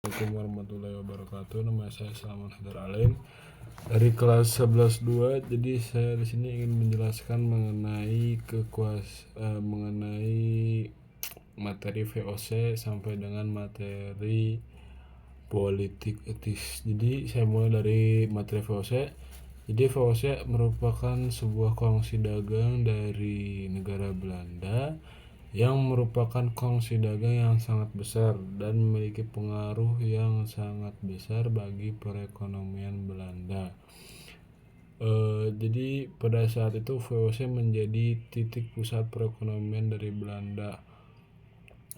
Assalamualaikum warahmatullahi wabarakatuh. Nama saya Selamat Hadar Alain dari kelas 11-2. Jadi saya di sini ingin menjelaskan mengenai materi VOC sampai dengan materi politik etis. Jadi saya mulai dari materi VOC. Jadi VOC merupakan sebuah kongsi dagang dari negara Belanda yang merupakan kongsi dagang yang sangat besar dan memiliki pengaruh yang sangat besar bagi perekonomian Belanda. Jadi pada saat itu VOC menjadi titik pusat perekonomian dari Belanda.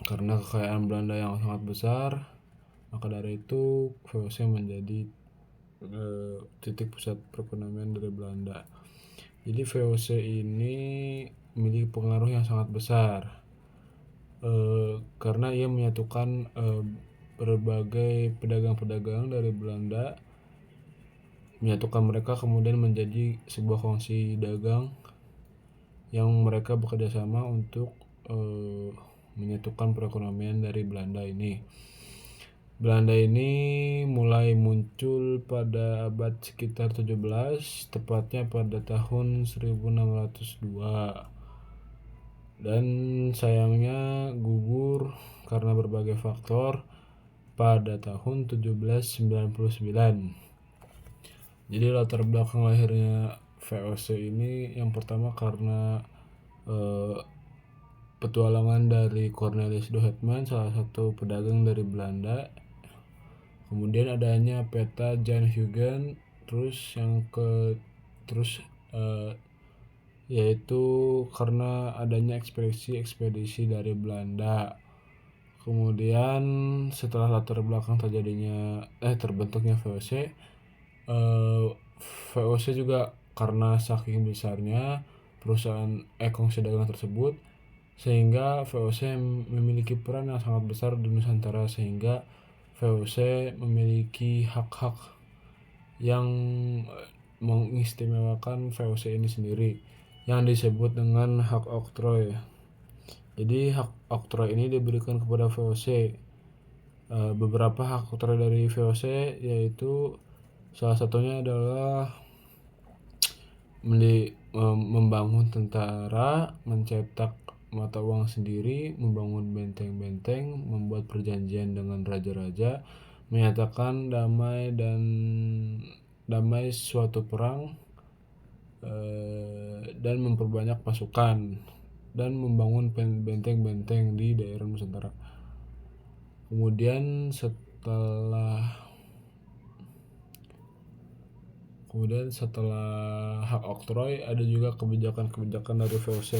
Karena kekayaan Belanda yang sangat besar, maka dari itu VOC menjadi titik pusat perekonomian dari Belanda. Jadi VOC ini memiliki pengaruh yang sangat besar. Karena ia menyatukan berbagai pedagang-pedagang dari Belanda, menyatukan mereka kemudian menjadi sebuah kongsi dagang yang mereka bekerja sama untuk menyatukan perekonomian dari Belanda ini. Belanda ini mulai muncul pada abad sekitar 17, tepatnya pada tahun 1602. Dan sayangnya gugur karena berbagai faktor pada tahun 1799. Jadi latar belakang lahirnya VOC ini yang pertama karena petualangan dari Cornelis de Houtman, salah satu pedagang dari Belanda. Kemudian adanya peta Jan Huygens, yaitu karena adanya ekspedisi dari Belanda. Kemudian setelah latar belakang terbentuknya VOC, VOC juga karena saking besarnya perusahaan kongsi dagang tersebut, sehingga VOC memiliki peran yang sangat besar di Nusantara, sehingga VOC memiliki hak-hak yang mengistimewakan VOC ini sendiri, yang disebut dengan hak oktroy. Jadi hak oktroy ini diberikan kepada VOC. Beberapa hak oktroy dari VOC yaitu salah satunya adalah membangun tentara, mencetak mata uang sendiri, membangun benteng-benteng, membuat perjanjian dengan raja-raja, menyatakan damai suatu perang, dan memperbanyak pasukan, dan membangun benteng-benteng di daerah Nusantara. Kemudian setelah hak oktroy ada juga kebijakan-kebijakan dari VOC.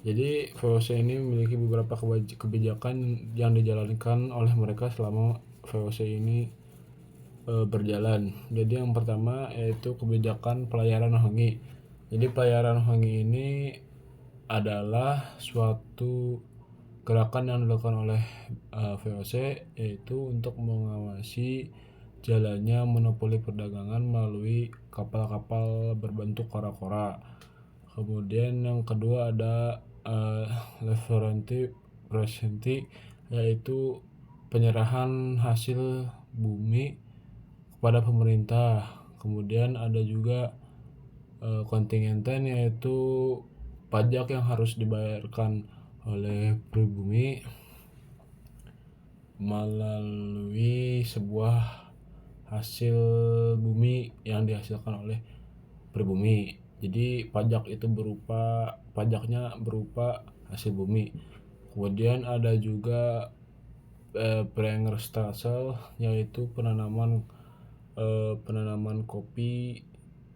Jadi VOC ini memiliki beberapa kebijakan yang dijalankan oleh mereka selama VOC ini berjalan. Jadi yang pertama yaitu kebijakan pelayaran Hongi. Jadi pelayaran Hongi ini adalah suatu gerakan yang dilakukan oleh VOC, yaitu untuk mengawasi jalannya monopoli perdagangan melalui kapal-kapal berbentuk kora-kora. Kemudian yang kedua ada leverante presenti, yaitu penyerahan hasil bumi kepada pemerintah. Kemudian ada juga kontingenten, yaitu pajak yang harus dibayarkan oleh pribumi melalui sebuah hasil bumi yang dihasilkan oleh pribumi. Jadi pajaknya berupa hasil bumi. Kemudian ada juga Prengerstelsel, yaitu penanaman kopi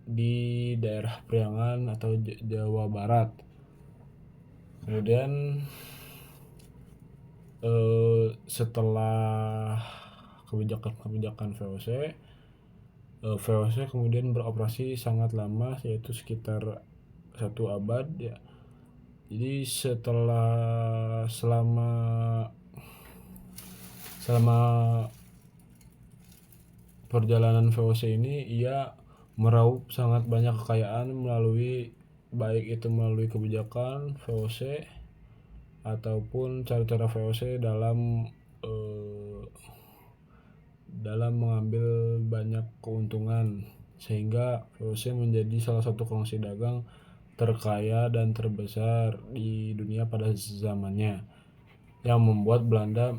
di daerah Priangan atau Jawa Barat. Kemudian setelah kebijakan VOC kemudian beroperasi sangat lama, yaitu sekitar 1 abad ya. Jadi selama perjalanan VOC ini ia meraup sangat banyak kekayaan baik itu melalui kebijakan VOC ataupun cara-cara VOC dalam dalam mengambil banyak keuntungan, sehingga VOC menjadi salah satu kongsi dagang terkaya dan terbesar di dunia pada zamannya, yang membuat Belanda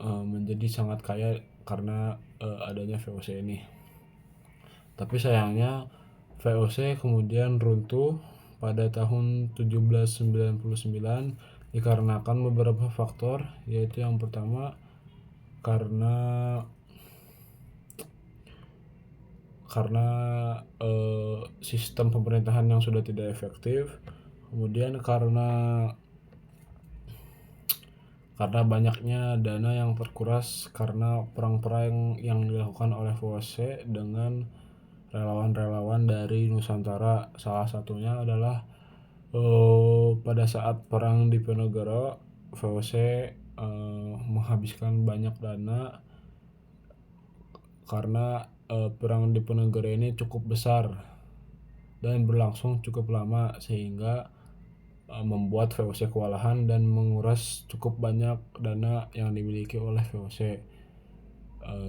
menjadi sangat kaya karena adanya VOC ini. Tapi sayangnya VOC kemudian runtuh pada tahun 1799 dikarenakan beberapa faktor, yaitu yang pertama karena sistem pemerintahan yang sudah tidak efektif, kemudian karena banyaknya dana yang terkuras karena perang-perang yang dilakukan oleh VOC dengan relawan-relawan dari Nusantara. Salah satunya adalah pada saat perang Diponegoro, VOC menghabiskan banyak dana karena perang Diponegoro ini cukup besar dan berlangsung cukup lama, sehingga membuat VOC kewalahan dan menguras cukup banyak dana yang dimiliki oleh VOC.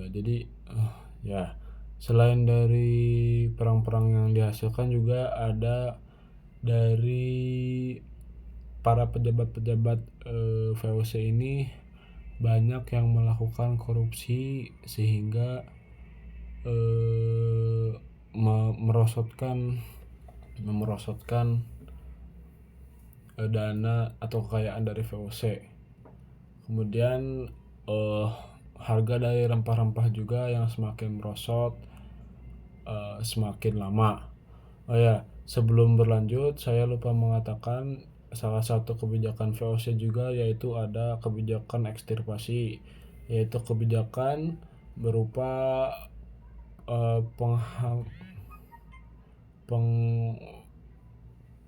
Jadi ya, selain dari perang-perang yang dihasilkan, juga ada dari para pejabat-pejabat VOC ini banyak yang melakukan korupsi, sehingga merosotkan dana atau kekayaan dari VOC. Kemudian harga dari rempah-rempah juga yang semakin merosot semakin lama. Oh ya, sebelum berlanjut saya lupa mengatakan salah satu kebijakan VOC juga, yaitu ada kebijakan ekstirpasi, yaitu kebijakan berupa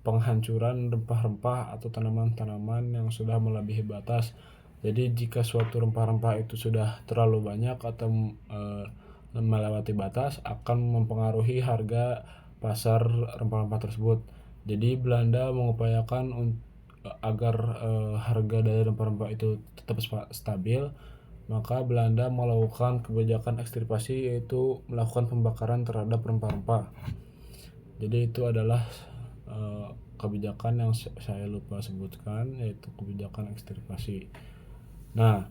penghancuran rempah-rempah atau tanaman-tanaman yang sudah melebihi batas. Jadi jika suatu rempah-rempah itu sudah terlalu banyak atau melewati batas, akan mempengaruhi harga pasar rempah-rempah tersebut. Jadi Belanda mengupayakan agar harga dari rempah-rempah itu tetap stabil, maka Belanda melakukan kebijakan ekstirpasi, yaitu melakukan pembakaran terhadap rempah-rempah. Jadi itu adalah kebijakan yang saya lupa sebutkan, yaitu kebijakan ekstirpasi. Nah,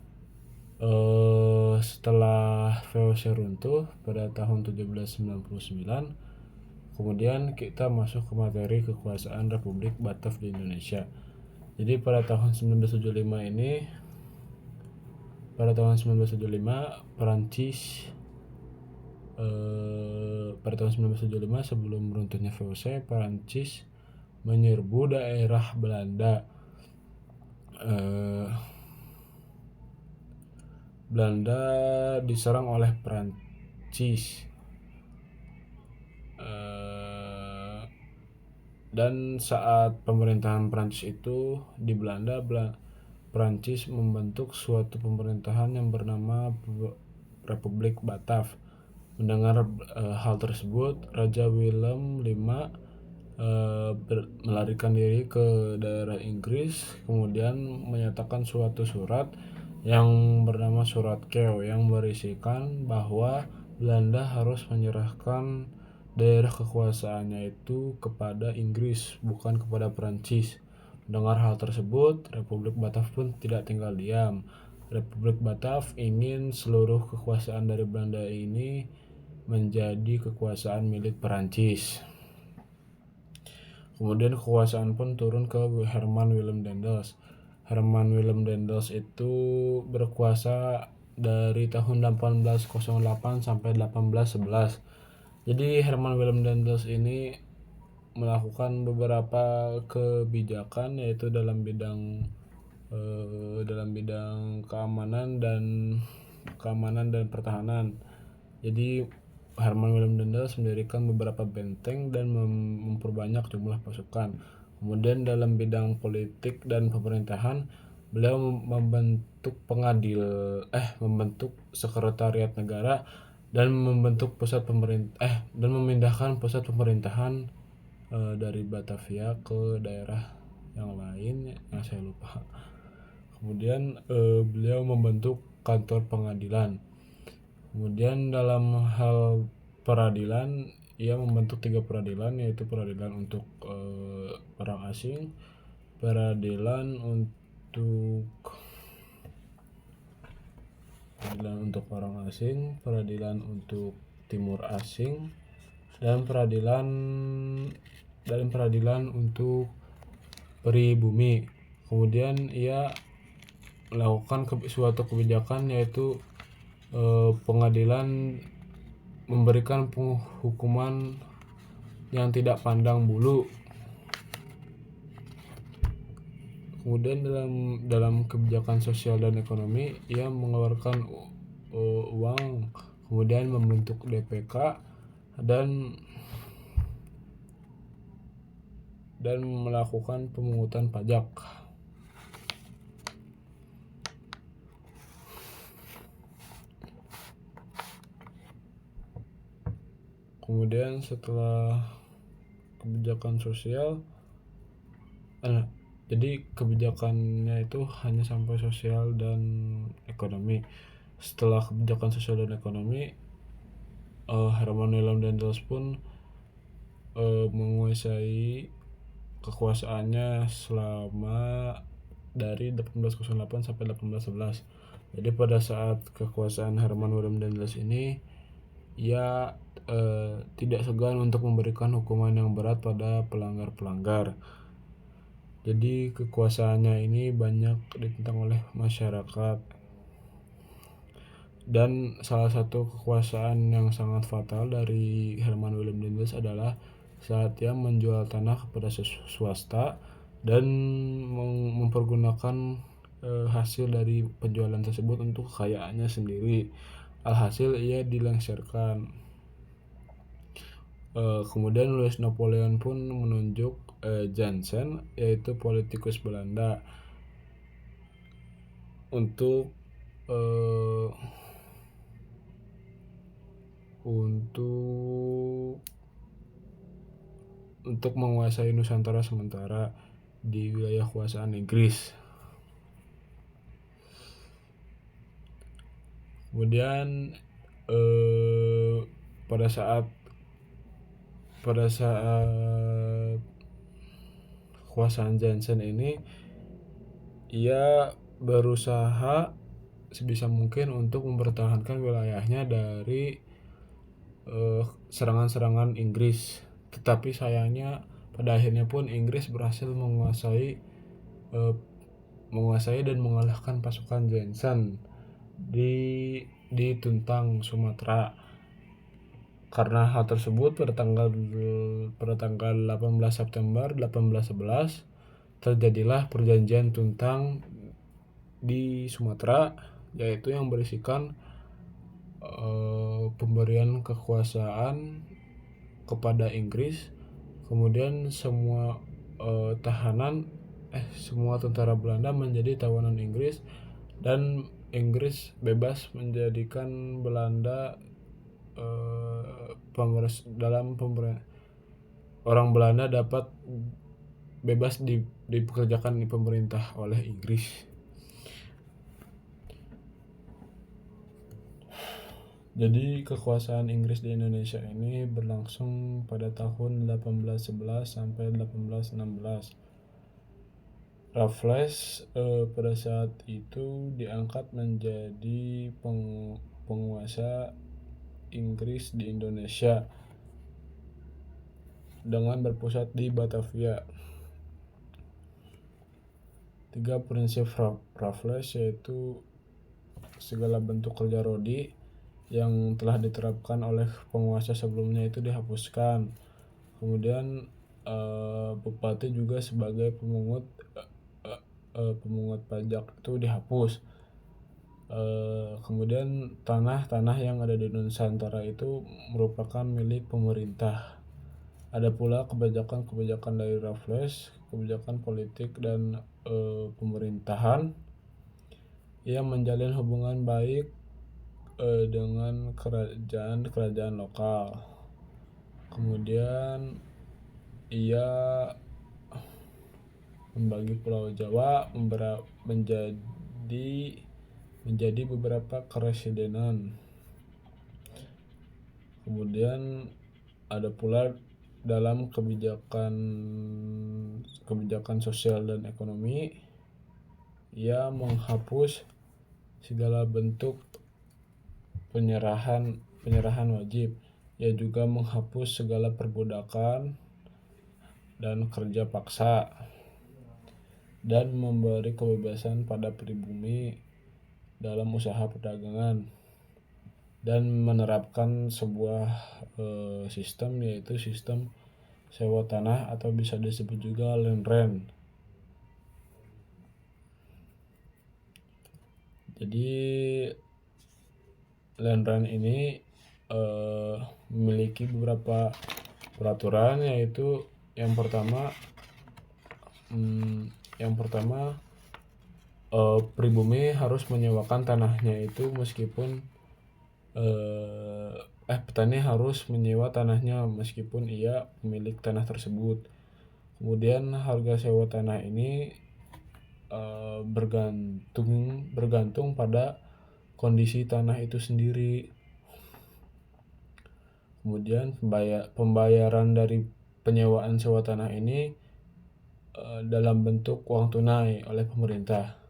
setelah VOC runtuh pada tahun 1799, kemudian kita masuk ke materi kekuasaan Republik Batak di Indonesia. Jadi pada tahun 1975 Perancis pada tahun 1975 sebelum runtuhnya VOC, Perancis menyerbu daerah Belanda. Belanda diserang oleh Perancis, dan saat pemerintahan Perancis itu di Belanda, Perancis membentuk suatu pemerintahan yang bernama Republik Batak. Mendengar hal tersebut, Raja Willem V melarikan diri ke daerah Inggris, kemudian menyatakan suatu surat yang bernama Surat Kew, yang berisikan bahwa Belanda harus menyerahkan daerah kekuasaannya itu kepada Inggris, bukan kepada Perancis. Mendengar hal tersebut, Republik Batak pun tidak tinggal diam. Republik Batak ingin seluruh kekuasaan dari Belanda ini menjadi kekuasaan milik Perancis. Kemudian kekuasaan pun turun ke Herman Willem Daendels. Herman Willem Daendels itu berkuasa dari tahun 1808 sampai 1811. Jadi Herman Willem Daendels ini melakukan beberapa kebijakan, yaitu dalam bidang keamanan dan pertahanan. Jadi Herman Willem Daendels mendirikan beberapa benteng dan memperbanyak jumlah pasukan. Kemudian dalam bidang politik dan pemerintahan, beliau membentuk sekretariat negara dan memindahkan pusat pemerintahan dari Batavia ke daerah yang lain yang saya lupa. Kemudian beliau membentuk kantor pengadilan. Kemudian dalam hal peradilan, ia membentuk 3 peradilan, yaitu peradilan untuk orang asing, peradilan untuk orang asing, peradilan untuk timur asing, dan peradilan untuk pribumi. Kemudian ia melakukan suatu kebijakan, yaitu pengadilan memberikan hukuman yang tidak pandang bulu. Kemudian dalam kebijakan sosial dan ekonomi, ia mengeluarkan uang, kemudian membentuk DPK dan melakukan pemungutan pajak. Kemudian setelah kebijakan sosial, jadi kebijakannya itu hanya sampai sosial dan ekonomi. Setelah kebijakan sosial dan ekonomi, Herman Willem Daendels pun menguasai kekuasaannya selama dari 1808 sampai 1811. Jadi pada saat kekuasaan Herman Willem Daendels ini, ia tidak segan untuk memberikan hukuman yang berat pada pelanggar-pelanggar. Jadi kekuasaannya ini banyak ditentang oleh masyarakat. Dan salah satu kekuasaan yang sangat fatal dari Herman Willem Daendels adalah saat ia menjual tanah kepada swasta dan mempergunakan hasil dari penjualan tersebut untuk kekayaannya sendiri. Alhasil ia dilengsarkan. Kemudian Louis Napoleon pun menunjuk Jansen, yaitu politikus Belanda, untuk menguasai Nusantara sementara di wilayah kekuasaan Inggris. Kemudian pada saat kekuasaan Jansen ini, ia berusaha sebisa mungkin untuk mempertahankan wilayahnya dari serangan-serangan Inggris. Tetapi sayangnya pada akhirnya pun Inggris berhasil menguasai dan mengalahkan pasukan Jansen di Tuntang, Sumatera. Karena hal tersebut, pada tanggal 18 September 1811 terjadilah perjanjian Tuntang di Sumatera, yaitu yang berisikan pemberian kekuasaan kepada Inggris. Kemudian semua semua tentara Belanda menjadi tawanan Inggris, dan Inggris bebas menjadikan Belanda orang Belanda dapat bebas dipekerjakan di pemerintah oleh Inggris. Jadi kekuasaan Inggris di Indonesia ini berlangsung pada tahun 1811 sampai 1816. Raffles pada saat itu diangkat menjadi penguasa Inggris di Indonesia dengan berpusat di Batavia. 3 prinsip Raffles, yaitu segala bentuk kerja rodi yang telah diterapkan oleh penguasa sebelumnya itu dihapuskan. Kemudian bupati juga sebagai pemungut pajak itu dihapus. Kemudian tanah yang ada di Nusantara itu merupakan milik pemerintah. Ada pula kebijakan dari Raffles, kebijakan politik dan pemerintahan yang menjalin hubungan baik dengan kerajaan lokal. Kemudian ia membagi Pulau Jawa menjadi beberapa keresidenan. Kemudian ada pula dalam kebijakan sosial dan ekonomi, ia menghapus segala bentuk penyerahan wajib. Ia juga menghapus segala perbudakan dan kerja paksa, dan memberi kebebasan pada pribumi dalam usaha perdagangan, dan menerapkan sebuah sistem, yaitu sistem sewa tanah atau bisa disebut juga land rent. Jadi land rent ini memiliki beberapa peraturan, yaitu yang pertama pribumi harus menyewakan tanahnya itu, meskipun petani harus menyewa tanahnya meskipun ia pemilik tanah tersebut. Kemudian harga sewa tanah ini bergantung pada kondisi tanah itu sendiri. Kemudian pembayaran dari penyewaan sewa tanah ini dalam bentuk uang tunai oleh pemerintah.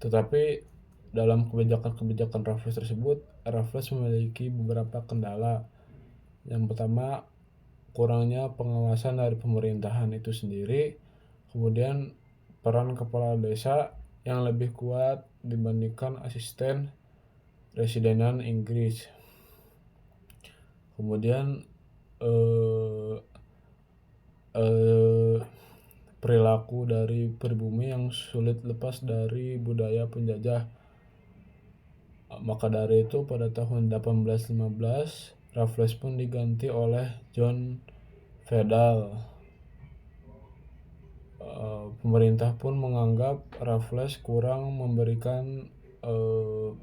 Tetapi dalam kebijakan Raffles tersebut, Raffles memiliki beberapa kendala. Yang pertama, kurangnya pengawasan dari pemerintahan itu sendiri. Kemudian peran kepala desa yang lebih kuat dibandingkan asisten residenan Inggris. Kemudian perilaku dari pribumi yang sulit lepas dari budaya penjajah. Maka dari itu pada tahun 1815 Raffles pun diganti oleh John Fedal. Pemerintah pun menganggap Raffles kurang memberikan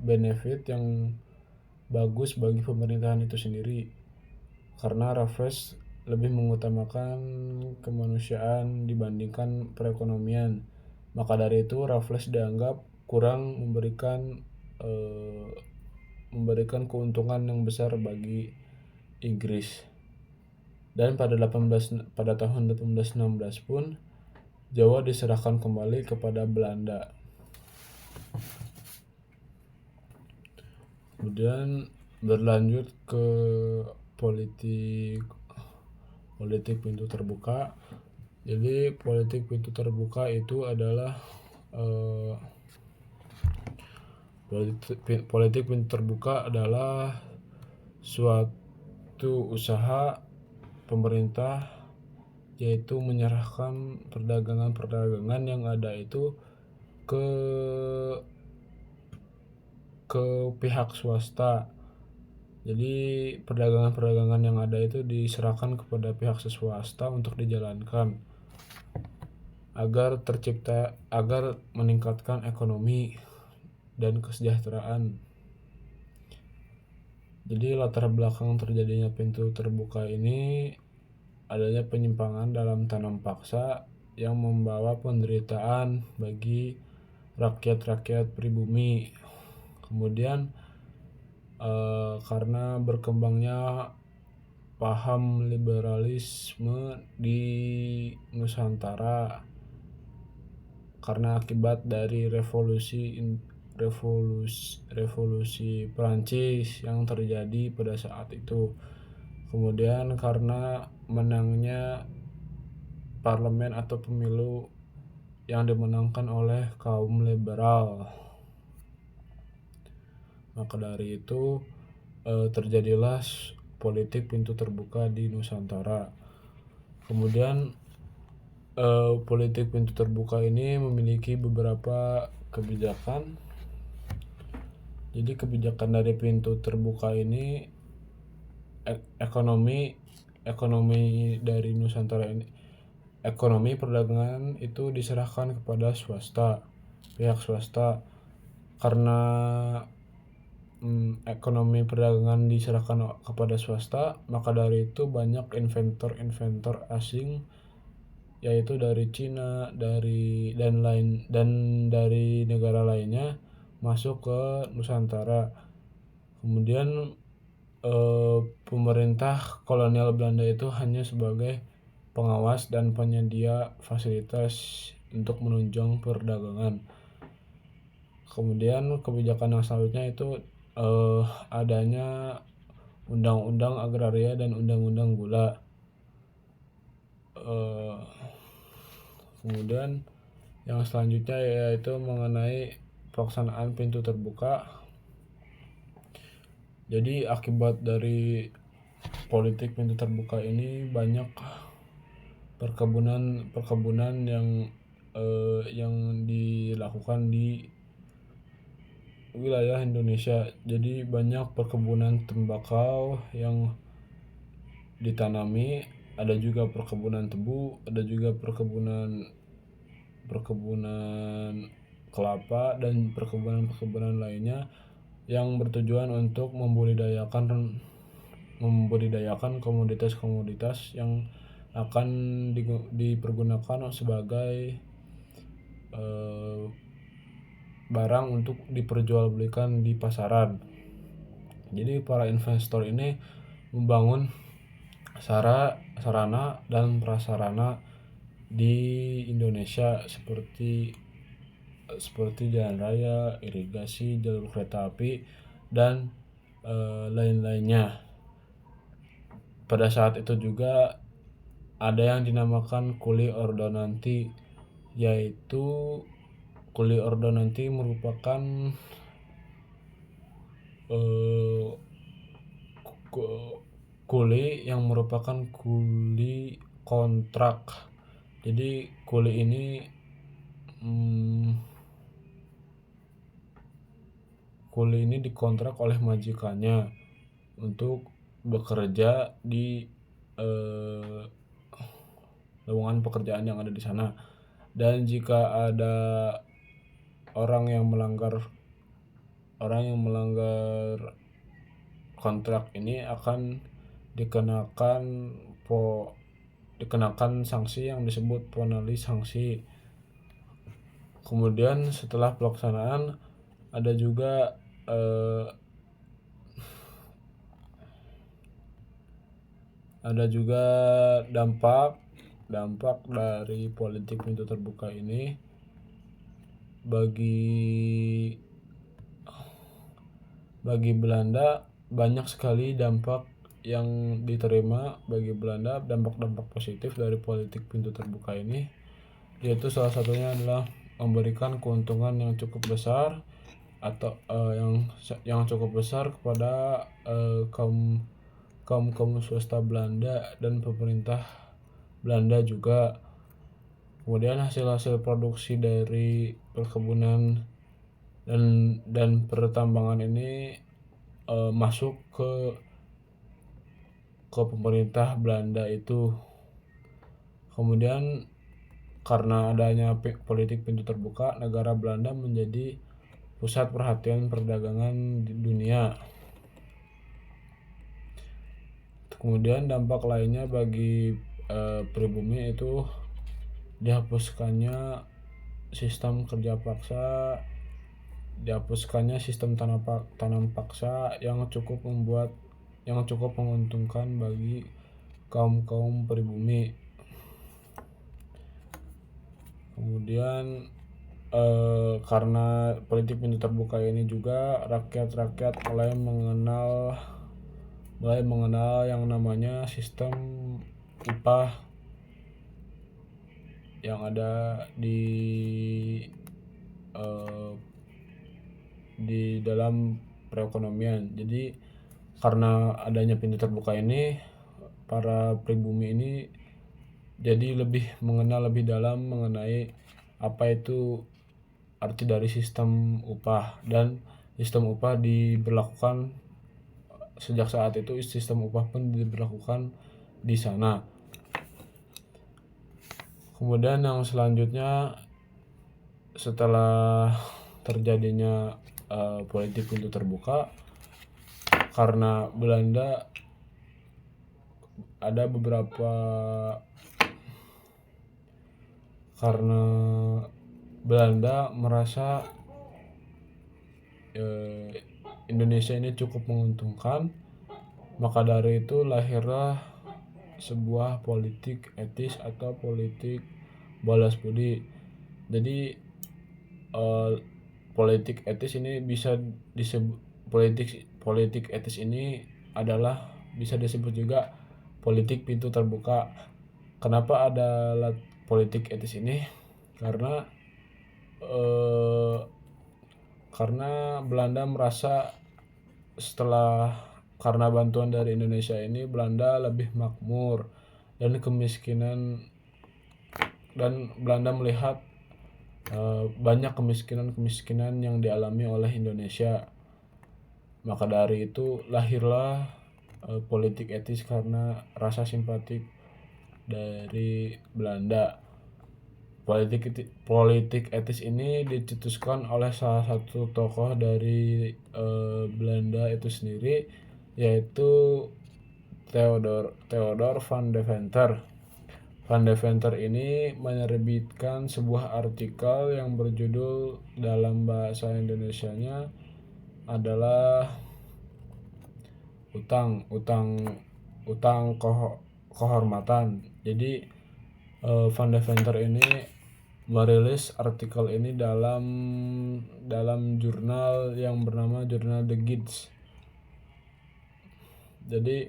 benefit yang bagus bagi pemerintahan itu sendiri, karena Raffles lebih mengutamakan kemanusiaan dibandingkan perekonomian. Maka dari itu Raffles dianggap kurang memberikan keuntungan yang besar bagi Inggris. Dan pada tahun 1816 pun Jawa diserahkan kembali kepada Belanda. Kemudian berlanjut ke politik pintu terbuka. Jadi politik pintu terbuka itu adalah politik pintu terbuka adalah suatu usaha pemerintah, yaitu menyerahkan perdagangan yang ada itu ke pihak swasta. Jadi perdagangan yang ada itu diserahkan kepada pihak swasta untuk dijalankan agar meningkatkan ekonomi dan kesejahteraan. Jadi latar belakang terjadinya pintu terbuka ini adanya penyimpangan dalam tanam paksa yang membawa penderitaan bagi rakyat pribumi. Kemudian karena berkembangnya paham liberalisme di Nusantara, karena akibat dari revolusi Prancis yang terjadi pada saat itu. Kemudian karena menangnya parlemen atau pemilu yang dimenangkan oleh kaum liberal. Maka dari itu terjadilah politik pintu terbuka di Nusantara. Kemudian politik pintu terbuka ini memiliki beberapa kebijakan. Jadi kebijakan dari pintu terbuka ini, ekonomi dari Nusantara ini, ekonomi perdagangan itu diserahkan kepada pihak swasta. Karena ekonomi perdagangan diserahkan kepada swasta, maka dari itu banyak inventor asing, yaitu dari Cina, dari negara lainnya masuk ke Nusantara. Kemudian pemerintah kolonial Belanda itu hanya sebagai pengawas dan penyedia fasilitas untuk menunjang perdagangan. Kemudian kebijakan yang selanjutnya itu adanya undang-undang agraria dan undang-undang gula. Eh, Kemudian yang selanjutnya yaitu mengenai pelaksanaan pintu terbuka. Jadi akibat dari politik pintu terbuka ini banyak perkebunan yang dilakukan di wilayah Indonesia. Jadi banyak perkebunan tembakau yang ditanami, ada juga perkebunan tebu, ada juga perkebunan kelapa dan perkebunan lainnya yang bertujuan untuk membudidayakan komoditas-komoditas yang akan dipergunakan sebagai barang untuk diperjualbelikan di pasaran. Jadi para investor ini membangun sarana dan prasarana di Indonesia seperti jalan raya, irigasi, jalur kereta api dan lain-lainnya. Pada saat itu juga ada yang dinamakan kuli ordonanti, yaitu kuli ordonanti merupakan kuli yang merupakan kuli kontrak. Jadi kuli ini dikontrak oleh majikannya untuk bekerja di lowongan pekerjaan yang ada di sana. Dan jika ada orang yang melanggar kontrak ini akan dikenakan sanksi yang disebut penalti sanksi. Kemudian setelah pelaksanaan ada juga dampak dari politik pintu terbuka ini bagi Belanda. Banyak sekali dampak yang diterima bagi Belanda, dampak-dampak positif dari politik pintu terbuka ini, yaitu salah satunya adalah memberikan keuntungan yang cukup besar yang cukup besar kepada kaum swasta Belanda dan pemerintah Belanda juga. Kemudian hasil produksi dari perkebunan dan pertambangan ini masuk ke pemerintah Belanda itu. Kemudian karena adanya politik pintu terbuka, negara Belanda menjadi pusat perhatian perdagangan di dunia. Kemudian dampak lainnya bagi pribumi itu dihapuskannya sistem kerja paksa, dihapuskannya sistem tanam paksa yang cukup menguntungkan bagi kaum pribumi. Kemudian karena politik pintu terbuka ini juga rakyat mulai mengenal yang namanya sistem upah yang ada di dalam perekonomian. Jadi karena adanya pintu terbuka ini, para pribumi ini jadi lebih mengenal lebih dalam mengenai apa itu arti dari sistem upah, dan sistem upah diberlakukan sejak saat itu. Sistem upah pun diberlakukan di sana. Kemudian yang selanjutnya, setelah terjadinya politik pintu terbuka, karena Belanda merasa Indonesia ini cukup menguntungkan, Maka dari itu lahirlah sebuah politik etis atau politik balas budi. Jadi politik etis ini bisa disebut politik etis ini adalah bisa disebut juga politik pintu terbuka. Kenapa ada politik etis ini? Karena eh, karena Belanda merasa karena bantuan dari Indonesia ini Belanda lebih makmur dan Belanda melihat banyak kemiskinan yang dialami oleh Indonesia. Maka dari itu lahirlah politik etis karena rasa simpatik dari Belanda. Politik etis ini dicetuskan oleh salah satu tokoh dari Belanda itu sendiri, yaitu Theodor van Deventer. Van Deventer ini menerbitkan sebuah artikel yang berjudul dalam bahasa Indonesianya adalah utang kehormatan. Jadi Van Deventer ini merilis artikel ini dalam jurnal yang bernama Jurnal The Gids. Jadi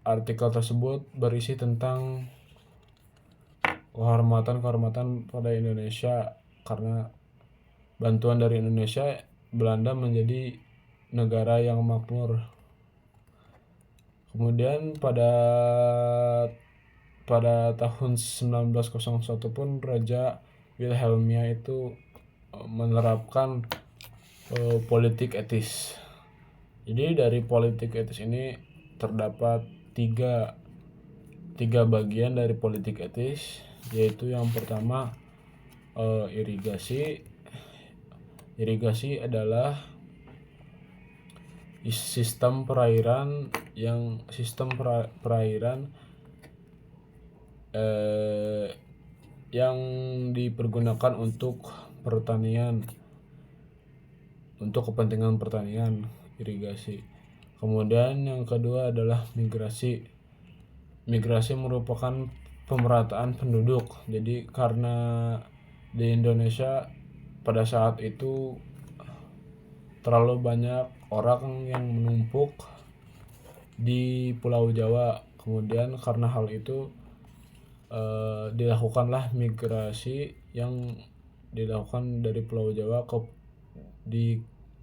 artikel tersebut berisi tentang kehormatan pada Indonesia. Karena bantuan dari Indonesia, Belanda menjadi negara yang makmur. Kemudian pada tahun 1901 pun Raja Wilhelmina itu menerapkan politik etis. Jadi dari politik etis ini terdapat tiga bagian dari politik etis, yaitu yang pertama irigasi. Irigasi adalah sistem perairan yang dipergunakan untuk pertanian, untuk kepentingan pertanian, irigasi. Kemudian yang kedua adalah migrasi. Migrasi merupakan pemerataan penduduk. Jadi karena di Indonesia pada saat itu terlalu banyak orang yang menumpuk di Pulau Jawa. Kemudian karena hal itu dilakukanlah migrasi yang dilakukan dari Pulau Jawa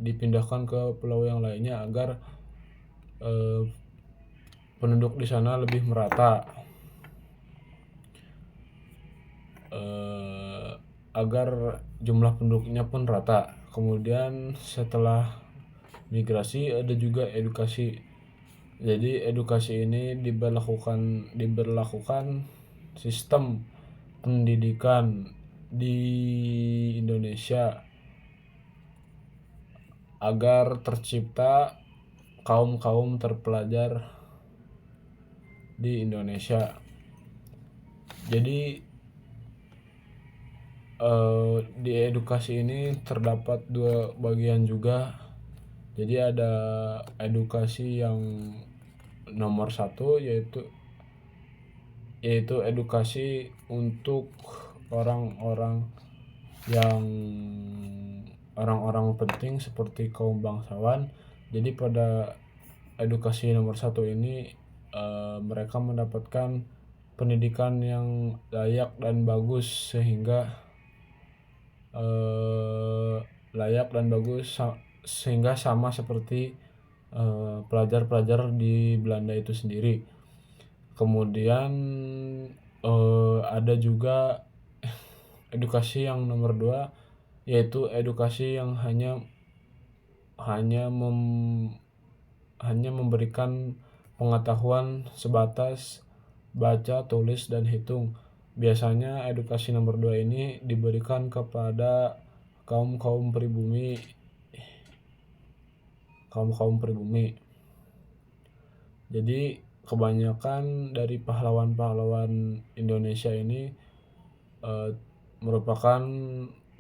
dipindahkan ke pulau yang lainnya agar penduduk di sana lebih merata, agar jumlah penduduknya pun rata. Kemudian setelah migrasi ada juga edukasi. Jadi edukasi ini diberlakukan sistem pendidikan di Indonesia agar tercipta kaum terpelajar di Indonesia. Jadi di edukasi ini terdapat dua bagian juga. Jadi ada edukasi yang nomor satu, yaitu edukasi untuk orang-orang penting seperti kaum bangsawan. Jadi pada edukasi nomor satu ini mereka mendapatkan pendidikan yang layak dan bagus sehingga sama seperti pelajar-pelajar di Belanda itu sendiri. Kemudian ada juga edukasi yang nomor 2, yaitu edukasi yang hanya memberikan pengetahuan sebatas baca, tulis, dan hitung. Biasanya edukasi nomor 2 ini diberikan kepada kaum pribumi. Jadi kebanyakan dari pahlawan Indonesia ini merupakan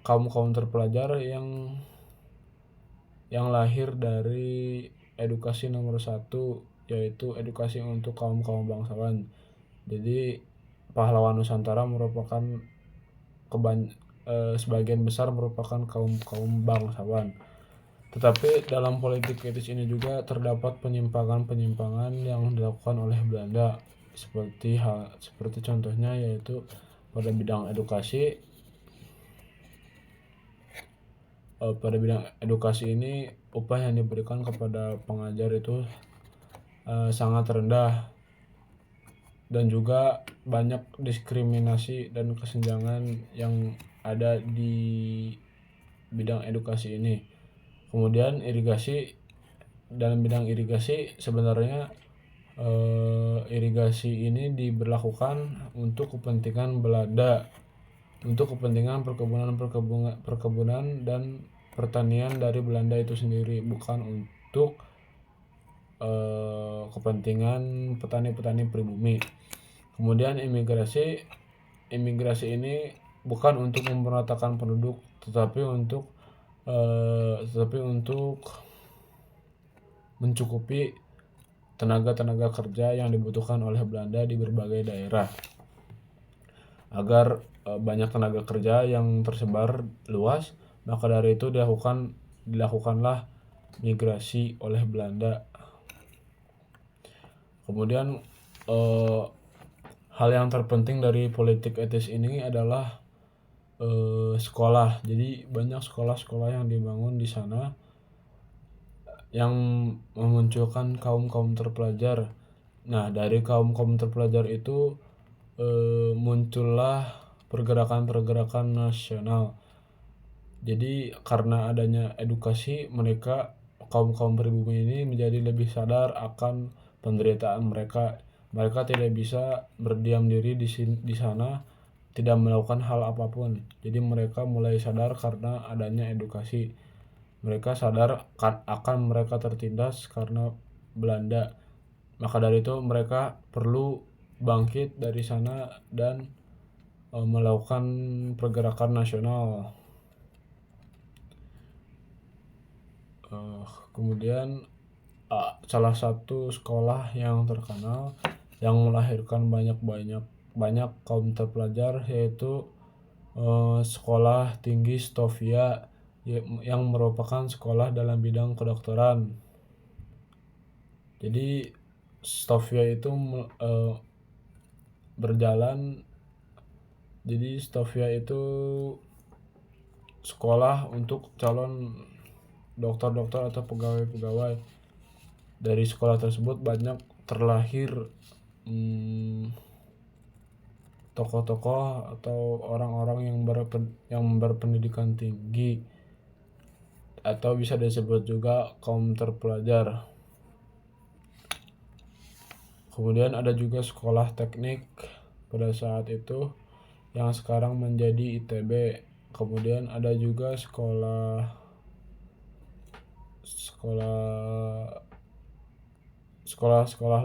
kaum terpelajar yang lahir dari edukasi nomor 1, yaitu edukasi untuk kaum-kaum bangsawan. Jadi pahlawan Nusantara merupakan sebagian besar merupakan kaum bangsawan. Tetapi dalam politik etis ini juga terdapat penyimpangan-penyimpangan yang dilakukan oleh Belanda, seperti contohnya yaitu pada bidang edukasi. Pada bidang edukasi ini upah yang diberikan kepada pengajar itu sangat rendah, dan juga banyak diskriminasi dan kesenjangan yang ada di bidang edukasi ini. Kemudian dalam bidang irigasi sebenarnya irigasi ini diberlakukan untuk kepentingan Belanda, untuk kepentingan perkebunan dan pertanian dari Belanda itu sendiri, bukan untuk kepentingan petani-petani pribumi. Kemudian imigrasi ini bukan untuk memeratakan penduduk, tetapi untuk mencukupi tenaga kerja yang dibutuhkan oleh Belanda di berbagai daerah, agar banyak tenaga kerja yang tersebar luas. Maka dari itu dilakukanlah migrasi oleh Belanda. Kemudian hal yang terpenting dari politik etis ini adalah sekolah. Jadi banyak sekolah-sekolah yang dibangun di sana yang memunculkan kaum terpelajar. Nah, dari kaum terpelajar itu muncullah pergerakan nasional. Jadi karena adanya edukasi, kaum pribumi ini menjadi lebih sadar akan penderitaan mereka. Mereka tidak bisa berdiam diri di sana, tidak melakukan hal apapun. Jadi mereka mulai sadar karena adanya edukasi. Mereka sadar akan mereka tertindas karena Belanda. Maka dari itu mereka perlu bangkit dari sana dan melakukan pergerakan nasional. Kemudian salah satu sekolah yang terkenal yang melahirkan banyak kaum terpelajar yaitu Sekolah Tinggi Stovia, yang merupakan sekolah dalam bidang kedokteran. Jadi Stovia itu berjalan. Jadi Stovia itu sekolah untuk calon dokter-dokter atau pegawai-pegawai. Dari sekolah tersebut banyak terlahir tokoh-tokoh atau orang-orang yang berpendidikan tinggi, atau bisa disebut juga kaum terpelajar. Kemudian ada juga sekolah teknik pada saat itu yang sekarang menjadi ITB. Kemudian ada juga sekolah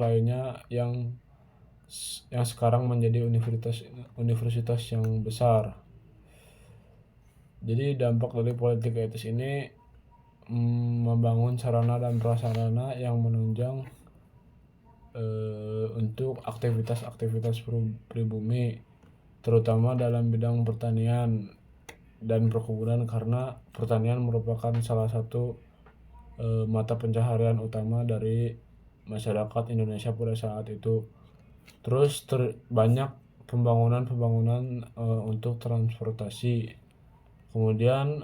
lainnya yang sekarang menjadi universitas yang besar. Jadi dampak dari politik etis ini membangun sarana dan prasarana yang menunjang untuk aktivitas pribumi, terutama dalam bidang pertanian dan perkebunan, karena pertanian merupakan salah satu mata pencaharian utama dari masyarakat Indonesia pada saat itu. Terus banyak pembangunan untuk transportasi. Kemudian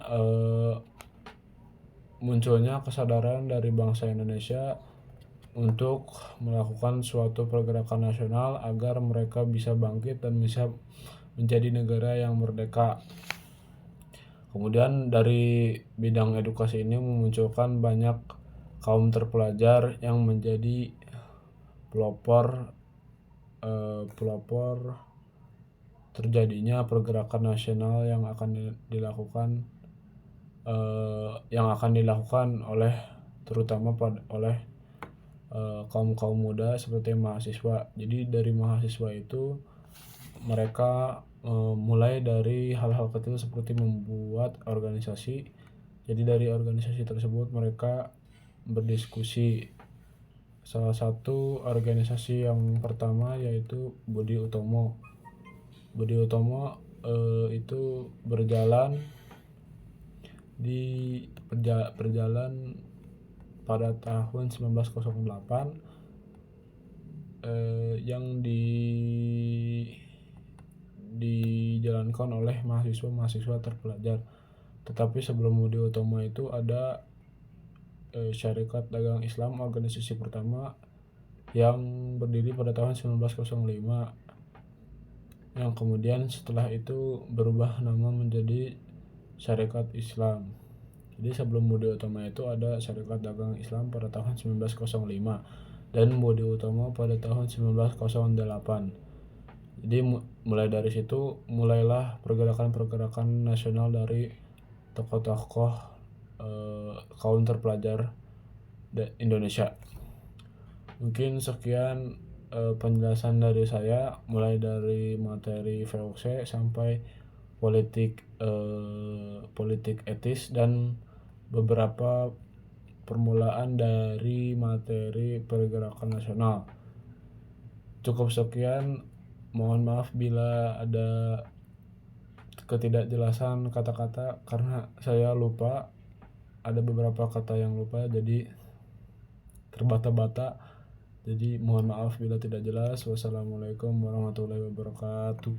munculnya kesadaran dari bangsa Indonesia untuk melakukan suatu pergerakan nasional agar mereka bisa bangkit dan bisa menjadi negara yang merdeka. Kemudian dari bidang edukasi ini memunculkan banyak kaum terpelajar yang menjadi pelopor terjadinya pergerakan nasional yang akan dilakukan oleh terutama oleh kaum muda seperti mahasiswa. Jadi dari mahasiswa itu mereka mulai dari hal-hal kecil seperti membuat organisasi, Jadi dari organisasi tersebut mereka berdiskusi. Salah satu organisasi yang pertama yaitu Budi Utomo. Budi Utomo itu berjalan pada tahun 1908 yang dijalankan oleh mahasiswa terpelajar. Tetapi sebelum Budi Utomo itu ada Syarikat Dagang Islam, organisasi pertama yang berdiri pada tahun 1905, yang kemudian setelah itu berubah nama menjadi Syarikat Islam. Jadi sebelum Budi Utomo itu ada Syarikat Dagang Islam pada tahun 1905 dan Budi Utomo pada tahun 1908. Jadi mulai dari situ mulailah pergerakan-pergerakan nasional dari tokoh-tokoh kaum terpelajar Indonesia. Mungkin sekian penjelasan dari saya, mulai dari materi VOC sampai politik etis dan beberapa permulaan dari materi pergerakan nasional. Cukup sekian, mohon maaf bila ada ketidakjelasan kata-kata karena saya lupa, ada beberapa kata yang lupa jadi terbata-bata. Jadi mohon maaf bila tidak jelas. Wassalamualaikum warahmatullahi wabarakatuh.